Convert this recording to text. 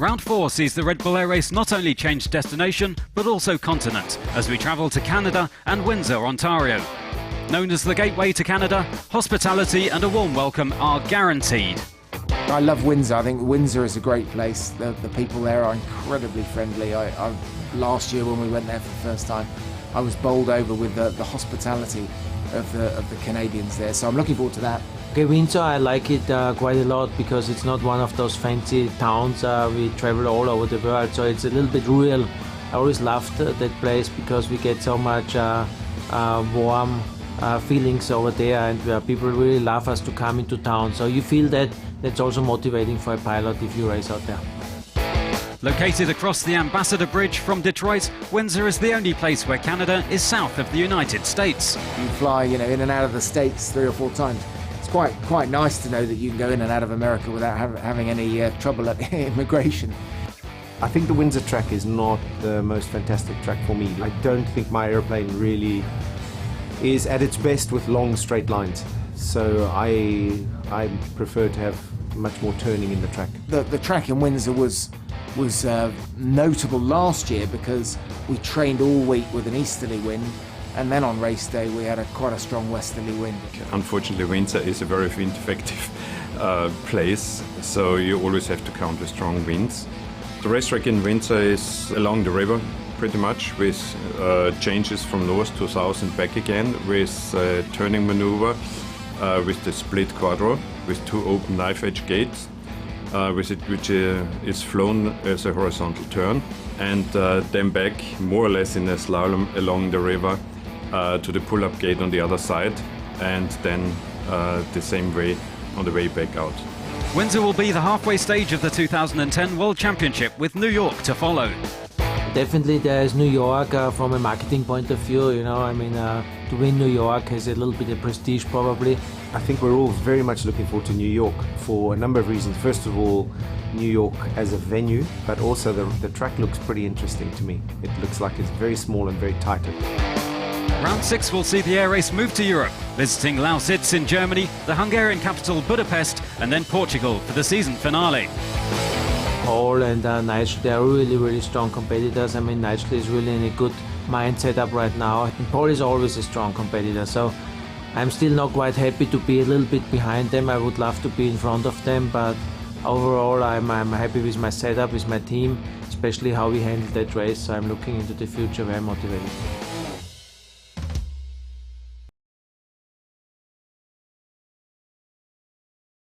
Round 4 sees the Red Bull Air Race not only change destination, but also continent, as we travel to Canada and Windsor, Ontario. Known as the gateway to Canada, hospitality and a warm welcome are guaranteed. I love Windsor. I think Windsor is a great place. The people there are incredibly friendly. Last year when we went there for the first time, I was bowled over with the hospitality of the Canadians there. So I'm looking forward to that. Okay, Windsor, I like it quite a lot because it's not one of those fancy towns. We travel all over the world, so it's a little bit rural. I always loved that place because we get so much warm feelings over there, and people really love us to come into town. So you feel that that's also motivating for a pilot if you race out there. Located across the Ambassador Bridge from Detroit, Windsor is the only place where Canada is south of the United States. You fly, in and out of the States 3 or 4 times. It's quite nice to know that you can go in and out of America without having any trouble at immigration. I think the Windsor track is not the most fantastic track for me. I don't think my airplane really is at its best with long straight lines. So I prefer to have much more turning in the track. The track in Windsor was notable last year because we trained all week with an easterly wind, and then on race day we had quite a strong westerly wind. Unfortunately, Windsor is a very wind-effective place, so you always have to count with strong winds. The racetrack in Windsor is along the river, pretty much, with changes from north to south and back again, with turning maneuver, with the split quadro, with 2 open knife-edge gates, which is flown as a horizontal turn, and then back more or less in a slalom along the river to the pull-up gate on the other side, and then the same way on the way back out. Windsor will be the halfway stage of the 2010 World Championship, with New York to follow. Definitely there is New York from a marketing point of view, to win New York has a little bit of prestige probably. I think we're all very much looking forward to New York for a number of reasons. First of all, New York as a venue, but also the track looks pretty interesting to me. It looks like it's very small and very tight. Round 6 will see the air race move to Europe, visiting Lausitz in Germany, the Hungarian capital Budapest, and then Portugal for the season finale. Paul and Nigel, they are really strong competitors. Nigel is really in a good mindset up right now, and Paul is always a strong competitor, so I'm still not quite happy to be a little bit behind them. I would love to be in front of them, but overall I'm happy with my setup, with my team, especially how we handled that race, so I'm looking into the future very motivated.